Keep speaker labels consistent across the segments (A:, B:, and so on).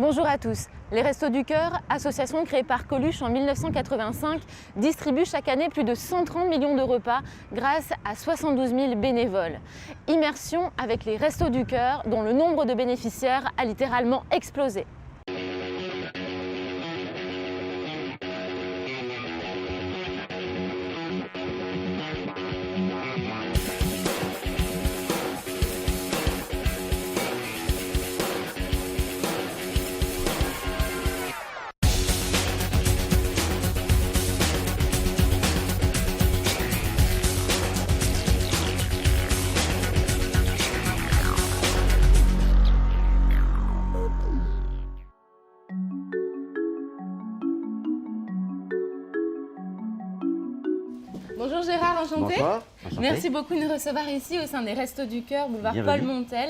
A: Bonjour à tous. Les Restos du Cœur, association créée par Coluche en 1985, distribuent chaque année plus de 130 millions de repas grâce à 72 000 bénévoles. Immersion avec les Restos du Cœur, dont le nombre de bénéficiaires a littéralement explosé. Bonjour Gérard, enchanté.
B: Bonsoir, enchanté.
A: Merci beaucoup de nous recevoir ici au sein des Restos du Cœur, boulevard
B: Bienvenue.
A: Paul Montel.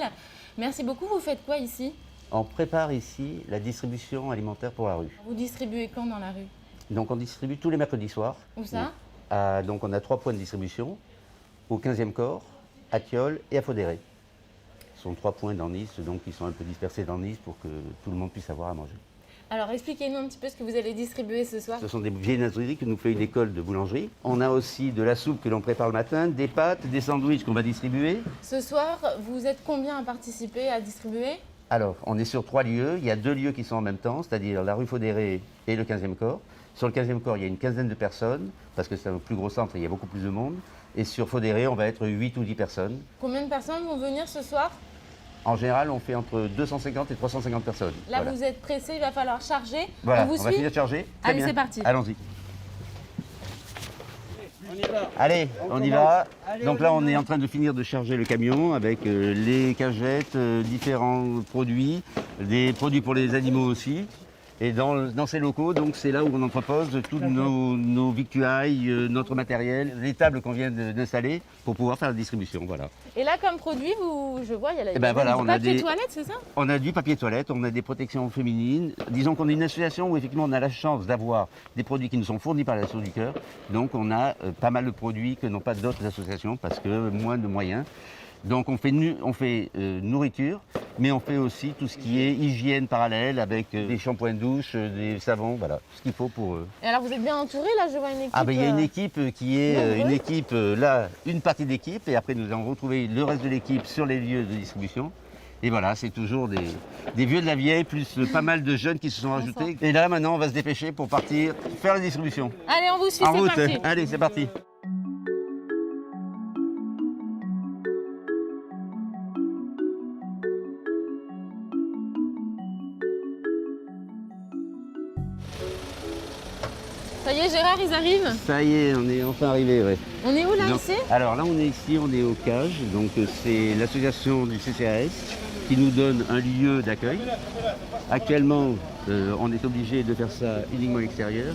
A: Merci beaucoup, vous faites quoi ici?
B: On prépare ici la distribution alimentaire pour la rue.
A: Vous distribuez quand dans la rue?
B: Donc on distribue tous les mercredis soirs.
A: Où ça?
B: Donc on a 3 points de distribution, au 15e corps, à Thiol et à Faudéré. Ce sont 3 points dans Nice, donc ils sont un peu dispersés dans Nice pour que tout le monde puisse avoir à manger.
A: Alors expliquez-nous un petit peu ce que vous allez distribuer ce soir.
B: Ce sont des viennoiseries que nous fait une école de boulangerie. On a aussi de la soupe que l'on prépare le matin, des pâtes, des sandwichs qu'on va distribuer.
A: Ce soir, vous êtes combien à participer, à distribuer?
B: Alors, on est sur 3 lieux. Il y a 2 lieux qui sont en même temps, c'est-à-dire la rue Faudéré et le 15e corps. Sur le 15e corps, il y a une quinzaine de personnes, parce que c'est un plus gros centre et il y a beaucoup plus de monde. Et sur Faudéré, on va être 8 ou 10 personnes.
A: Combien de personnes vont venir ce soir?
B: En général, on fait entre 250 et 350 personnes.
A: Là,
B: Voilà.
A: vous êtes pressé, il va falloir charger.
B: Voilà,
A: On vous
B: on va
A: suit?
B: finir de charger. Très
A: Allez,
B: bien.
A: c'est parti.
B: Allons-y. Allez, on y va. Donc là, on est en train de finir de charger le camion avec les cagettes, différents produits, des produits pour les animaux aussi. Et dans ces locaux, donc c'est là où on entrepose tous nos victuailles, notre matériel, les tables qu'on vient d'installer pour pouvoir faire la distribution. Voilà.
A: Et là, comme produit, je vois, il y a,
B: Eh ben voilà,
A: du
B: on a
A: papier
B: des-
A: toilette, c'est ça?
B: On a du papier toilette, on a des protections féminines. Disons qu'on est une association où effectivement on a la chance d'avoir des produits qui nous sont fournis par l'Asso du Cœur. Donc on a pas mal de produits que n'ont pas d'autres associations parce que moins de moyens. Donc on fait, nourriture, mais on fait aussi tout ce qui est hygiène parallèle avec des shampoings de douche, des savons, voilà, ce qu'il faut pour eux.
A: Et alors, vous êtes bien entouré, là, je vois une équipe.
B: Ah ben il y a une équipe qui est
A: nombreux.
B: une équipe, là, une partie d'équipe, et après nous allons retrouver le reste de l'équipe sur les lieux de distribution. Et voilà, c'est toujours des vieux de la vieille, plus pas mal de jeunes qui se sont rajoutés. Et là maintenant on va se dépêcher pour partir faire la distribution.
A: Allez, on vous suit,
B: En
A: c'est
B: route,
A: parti.
B: allez c'est parti.
A: Ça y est, Gérard, ils arrivent.
B: Ça y est, on est enfin arrivé, ouais.
A: On est où, là,
B: Donc,
A: ici?
B: alors là on est ici, on est au CAGE, donc c'est l'association du CCAS qui nous donne un lieu d'accueil. Actuellement, on est obligé de faire ça uniquement à l'extérieur.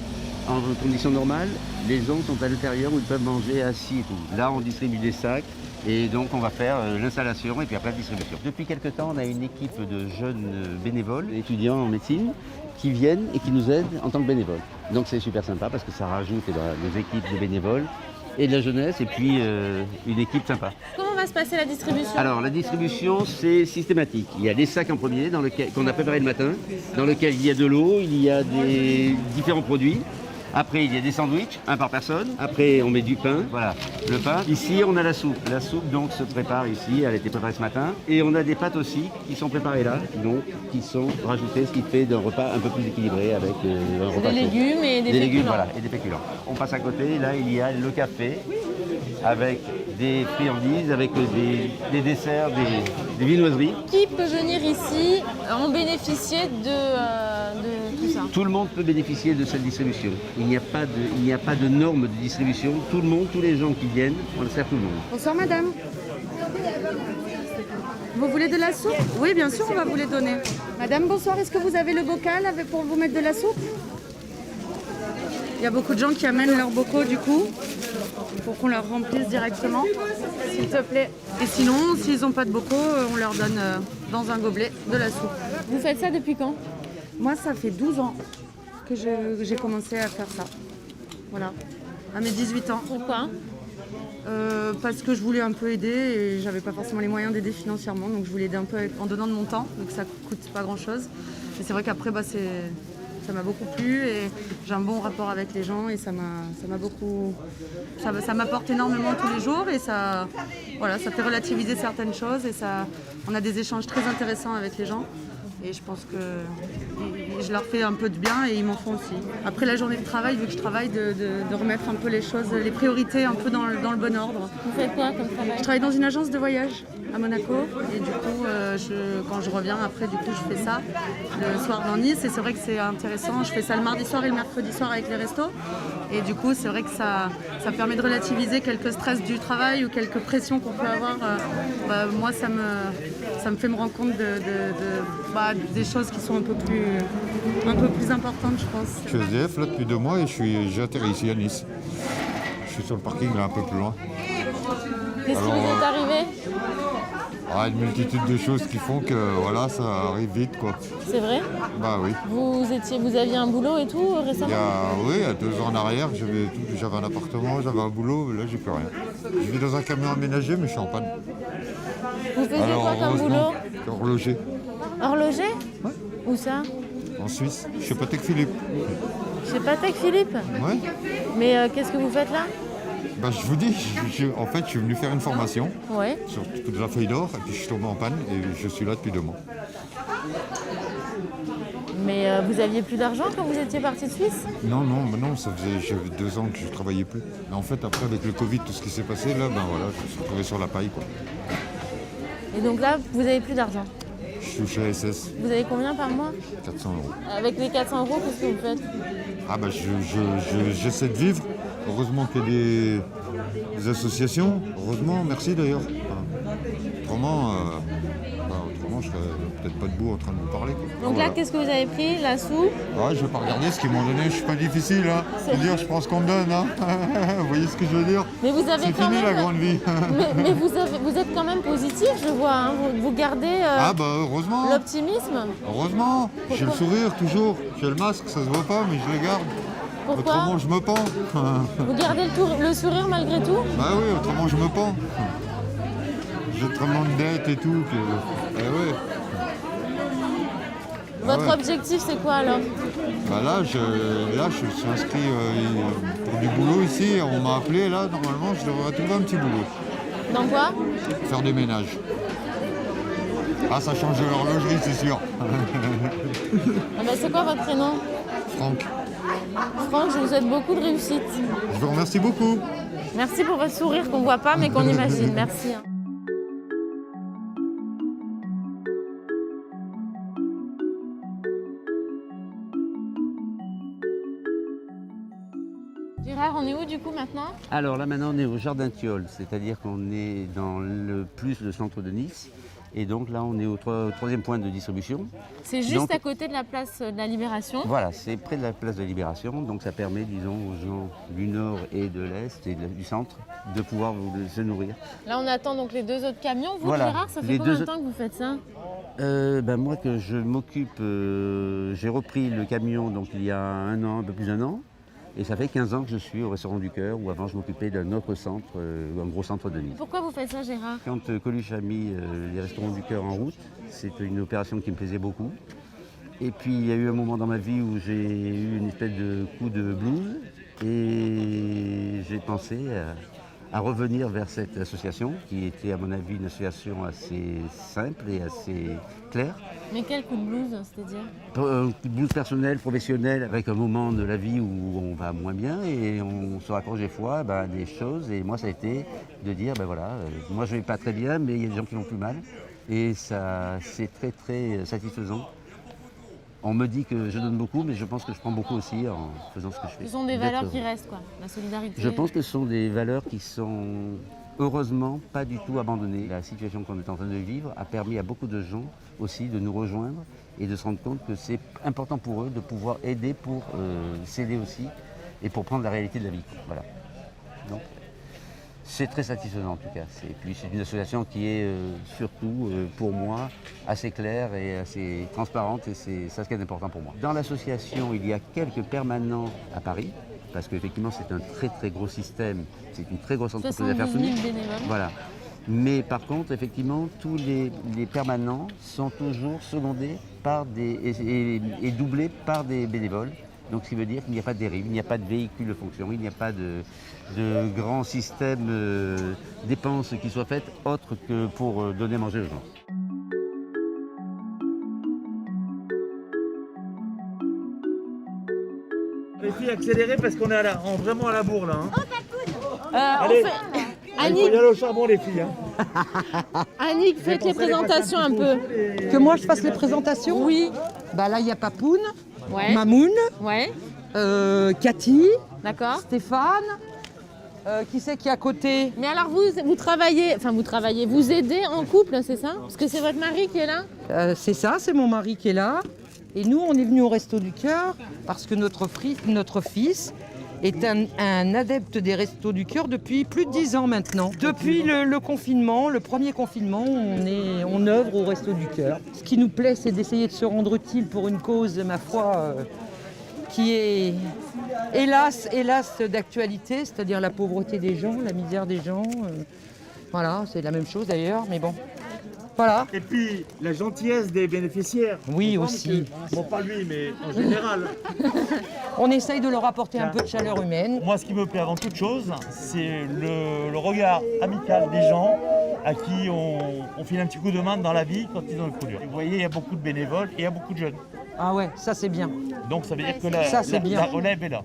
B: En conditions normales, les gens sont à l'intérieur où ils peuvent manger assis et tout. Là on distribue des sacs et donc on va faire l'installation et puis après la distribution. Depuis quelque temps, on a une équipe de jeunes bénévoles, étudiants en médecine, qui viennent et qui nous aident en tant que bénévoles. Donc c'est super sympa parce que ça rajoute des équipes de bénévoles et de la jeunesse et puis une équipe sympa.
A: Comment va se passer la distribution?
B: Alors la distribution c'est systématique. Il y a les sacs en premier qu'on a préparés le matin, dans lequel il y a de l'eau, il y a des différents produits. Après il y a des sandwichs, un par personne. Après on met du pain, voilà, le pain. Ici on a la soupe. La soupe donc se prépare ici, elle a été préparée ce matin. Et on a des pâtes aussi qui sont préparées là, donc qui sont rajoutées, ce qui fait d'un repas un peu plus équilibré avec un repas
A: Des
B: chaud.
A: légumes et des
B: légumes,
A: féculents.
B: voilà, et des féculents. On passe à côté, là il y a le café avec des friandises, avec des desserts, des viennoiseries.
A: Qui peut venir ici en bénéficier de tout ça?
B: Tout le monde peut bénéficier de cette distribution. Il n'y a pas de normes de distribution. Tout le monde, tous les gens qui viennent, on le sert tout le monde.
C: Bonsoir madame. Vous voulez de la soupe? Oui, bien sûr, on va vous les donner. Madame, bonsoir, est-ce que vous avez le bocal pour vous mettre de la soupe? Il y a beaucoup de gens qui amènent leurs bocaux du coup, pour qu'on leur remplisse directement, s'il te plaît. Et sinon, s'ils n'ont pas de bocaux, on leur donne dans un gobelet de la soupe.
A: Vous faites ça depuis quand?
C: Moi, ça fait 12 ans que j'ai commencé à faire ça. Voilà, à mes 18 ans.
A: Pourquoi?
C: Parce que je voulais un peu aider et j'avais pas forcément les moyens d'aider financièrement, donc je voulais aider un peu en donnant de mon temps, donc ça coûte pas grand chose. Et c'est vrai qu'après, ça m'a beaucoup plu et j'ai un bon rapport avec les gens et ça m'apporte énormément tous les jours et ça fait relativiser certaines choses et on a des échanges très intéressants avec les gens. Et je pense que je leur fais un peu de bien et ils m'en font aussi. Après la journée de travail, vu que je travaille, de remettre un peu les choses, les priorités un peu dans le bon ordre.
A: Vous faites quoi comme travail?
C: Je travaille dans une agence de voyage à Monaco et du coup, quand je reviens après, du coup, je fais ça le soir dans Nice et c'est vrai que c'est intéressant. Je fais ça le mardi soir et le mercredi soir avec les restos et du coup, c'est vrai que ça permet de relativiser quelques stress du travail ou quelques pressions qu'on peut avoir. Moi, ça me fait me rendre compte des choses qui sont un peu plus importantes, je pense.
D: Je suis SDF là depuis 2 mois et j'ai atterri ici à Nice. Je suis sur le parking là un peu plus loin.
A: Qu'est-ce qui vous est arrivé?
D: Une multitude de choses qui font que voilà, ça arrive vite quoi.
A: C'est vrai?
D: Bah oui.
A: Vous aviez un boulot et tout récemment?
D: Il y a 2 ans en arrière, j'avais un appartement, j'avais un boulot, là j'ai plus rien. Je vis dans un camion aménagé mais je suis en panne.
A: Vous faisiez quoi comme boulot?
D: Horloger.
A: Horloger?
D: Ouais.
A: Où ça?
D: En Suisse, chez Patek Philippe.
A: Chez Patek Philippe?
D: Ouais.
A: Mais qu'est-ce que vous faites là?
D: Je vous dis, en fait je suis venu faire une formation sur de la feuille d'or et puis je suis tombé en panne et je suis là depuis 2 mois.
A: Mais vous aviez plus d'argent quand vous étiez parti de Suisse?
D: Non, j'avais 2 ans que je ne travaillais plus. Mais en fait, après, avec le Covid, tout ce qui s'est passé, là, je me suis retrouvé sur la paille, quoi.
A: Et donc là, vous avez plus d'argent?
D: Je suis chez SS.
A: Vous avez combien par mois?
D: 400 €.
A: Avec les 400 €, qu'est-ce que vous faites?
D: J'essaie de vivre. Heureusement qu'il y a des associations. Heureusement, merci d'ailleurs. Autrement, je serais peut-être pas debout en train de vous parler, quoi.
A: Donc là, qu'est-ce que vous avez pris? La soupe?
D: Je vais pas regarder ce qu'ils m'ont donné, je suis pas difficile, hein. Je veux dire, je prends ce qu'on me donne, hein. Vous voyez ce que je veux dire?
A: Mais vous avez
D: C'est
A: quand
D: fini
A: même...
D: la grande vie.
A: mais vous êtes quand même positif, je vois, hein. Vous gardez
D: heureusement.
A: l'optimisme.
D: Heureusement, j'ai le sourire toujours. J'ai le masque, ça se voit pas, mais je le garde.
A: Pourquoi?
D: Autrement, je me pends.
A: Vous gardez le sourire malgré tout?
D: Bah oui, autrement, je me pends. J'ai tellement de dettes et tout que... ouais.
A: Votre objectif, c'est quoi alors?
D: Là, je suis inscrit pour du boulot ici. On m'a appelé, là, normalement, je devrais trouver un petit boulot.
A: Dans quoi?
D: Faire des ménages. Ça change de l'horlogerie, c'est sûr.
A: C'est quoi votre prénom?
D: Franck.
A: Franck, je vous souhaite beaucoup de réussite.
D: Je vous remercie beaucoup.
A: Merci pour votre sourire qu'on voit pas, mais qu'on imagine. Merci. Gérard, on est où du coup maintenant?
B: Alors là maintenant on est au Jardin Thiol, c'est-à-dire qu'on est dans le centre de Nice. Et donc là on est au 3e point de distribution.
A: C'est juste à côté de la place de la Libération.
B: Voilà, c'est près de la place de la Libération, donc ça permet, disons, aux gens du nord et de l'est et du centre de pouvoir se nourrir.
A: Là on attend donc les 2 autres camions. Vous,
B: voilà.
A: Gérard, ça fait combien de temps que vous faites ça?
B: Moi que je m'occupe, j'ai repris le camion donc il y a un peu plus d'1 an. Et ça fait 15 ans que je suis au Restaurant du Cœur, où avant je m'occupais d'un autre centre, un gros centre de Nice.
A: Pourquoi vous faites ça, Gérard?
B: Quand Coluche a mis les Restaurants du Cœur en route, c'était une opération qui me plaisait beaucoup. Et puis il y a eu un moment dans ma vie où j'ai eu une espèce de coup de blues et j'ai pensé à revenir vers cette association qui était à mon avis une association assez simple et assez claire.
A: Mais quel coup de blues, c'est-à-dire?
B: Un coup de blues personnel, professionnel, avec un moment de la vie où on va moins bien et on se raccroche des fois des choses. Et moi ça a été de dire moi je vais pas très bien mais il y a des gens qui vont plus mal. Et ça c'est très très satisfaisant. On me dit que je donne beaucoup, mais je pense que je prends beaucoup aussi en faisant ce que je fais.
A: Ce sont des valeurs qui restent, quoi, la solidarité.
B: Je pense que ce sont des valeurs qui sont heureusement pas du tout abandonnées. La situation qu'on est en train de vivre a permis à beaucoup de gens aussi de nous rejoindre et de se rendre compte que c'est important pour eux de pouvoir aider pour s'aider aussi et pour prendre la réalité de la vie. Voilà. Donc, c'est très satisfaisant en tout cas. Puis c'est une association qui est surtout pour moi assez claire et assez transparente et c'est ça ce qui est important pour moi. Dans l'association, il y a quelques permanents à Paris parce qu'effectivement c'est un très très gros système, c'est une très grosse entreprise à faire
A: 72 000 bénévoles.
B: Voilà. Mais par contre, effectivement, tous les permanents sont toujours secondés par et doublés par des bénévoles. Donc ce qui veut dire qu'il n'y a pas de dérive, il n'y a pas de véhicule de fonction, il n'y a pas de grand système dépenses qui soient faites autre que pour donner à manger aux gens.
E: Les filles, accélérez parce qu'on est vraiment à la bourre là. Hein.
A: Allez,
E: Il faut y aller au charbon les filles. Hein.
A: Annick, faites les présentations un peu.
F: Que moi je fasse les présentations?
A: Oui.
F: Bah là il y a Papoun,
A: Ouais.
F: Mamoun,
A: Ouais.
F: Cathy,
A: D'accord.
F: Stéphane, qui c'est qui est à côté?
A: Mais alors vous travaillez, vous aidez en couple, c'est ça? Parce que c'est votre mari qui est là?
F: C'est ça, c'est mon mari qui est là. Et nous on est venus au Resto du Cœur parce que notre fils est un adepte des Restos du Cœur depuis plus de 10 ans maintenant. Depuis le confinement, le premier confinement, on œuvre au Resto du Cœur. Ce qui nous plaît, c'est d'essayer de se rendre utile pour une cause, ma foi, qui est hélas d'actualité, c'est-à-dire la pauvreté des gens, la misère des gens. Voilà, c'est la même chose d'ailleurs, mais bon. Voilà.
E: Et puis la gentillesse des bénéficiaires.
F: Oui, aussi.
E: Bon, pas lui, mais en général.
F: On essaye de leur apporter un peu de chaleur humaine.
E: Moi, ce qui me plaît avant toute chose, c'est le regard amical des gens à qui on file un petit coup de main dans la vie quand ils ont le coup dur. Vous voyez, il y a beaucoup de bénévoles et il y a beaucoup de jeunes.
F: Ah ouais, ça c'est bien.
E: Donc ça veut dire que
F: Ça, c'est bien.
E: la relève est là.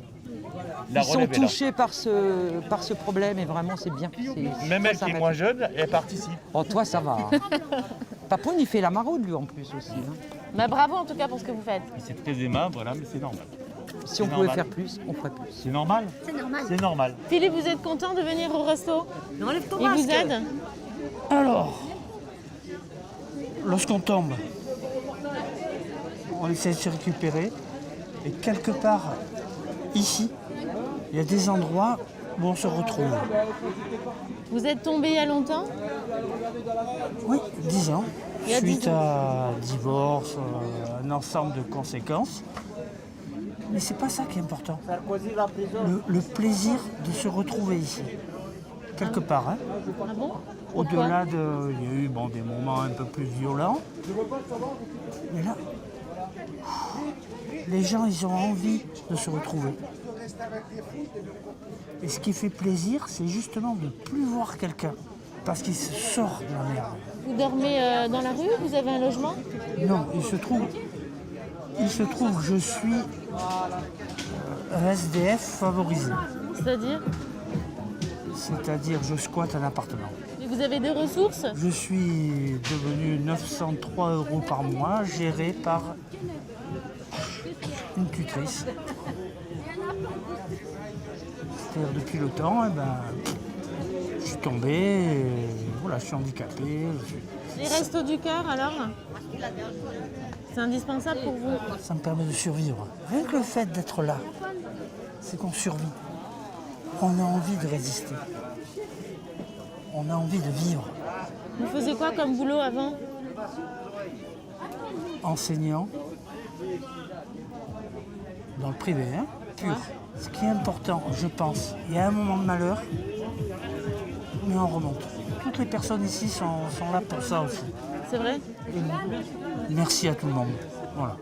F: Ils sont touchés par ce problème et vraiment c'est bien.
E: Même elle qui est moins jeune, elle participe.
F: Oh toi ça va. Papoun il fait la maraude lui en plus aussi. Hein.
A: Bah, bravo en tout cas pour ce que vous faites.
E: C'est très aimable, voilà, mais c'est normal.
F: Si on pouvait faire plus, on ferait plus.
E: C'est normal. C'est normal.
A: Philippe, vous êtes content de venir au resto?
G: Enlève ton
A: Il
G: masque.
A: vous aide?
G: Alors, lorsqu'on tombe, on essaie de se récupérer. Et quelque part, ici, il y a des endroits où on se retrouve.
A: Vous êtes tombé il y a longtemps?
G: Oui, 10 ans.
A: Il y a 10
G: Suite à un divorce, un ensemble de conséquences. Mais c'est pas ça qui est important. Le plaisir de se retrouver ici. Quelque part, hein.
A: Ah bon?
G: Au-delà de... Il y a eu des moments un peu plus violents. Mais là, les gens, ils ont envie de se retrouver. Et ce qui fait plaisir, c'est justement de ne plus voir quelqu'un. Parce qu'il se sort de la merde.
A: Vous dormez dans la rue? Vous avez un logement?
G: Non, il se trouve que je suis un SDF favorisé. C'est-à-dire, je squatte un appartement.
A: Et vous avez des ressources?
G: Je suis devenu 903 € par mois, géré par une tutrice. C'est-à-dire, depuis le temps, je suis tombé, et voilà, je suis handicapé.
A: Les Restos du Cœur alors? C'est indispensable pour vous?
G: Ça me permet de survivre. Rien que le fait d'être là, c'est qu'on survit. On a envie de résister. On a envie de vivre.
A: Vous faisiez quoi comme boulot avant?
G: Enseignant, dans le privé, hein, pur. Ce qui est important, je pense, il y a un moment de malheur, mais on remonte. Toutes les personnes ici sont là pour ça aussi.
A: C'est vrai?
G: Et merci à tout le monde. Voilà.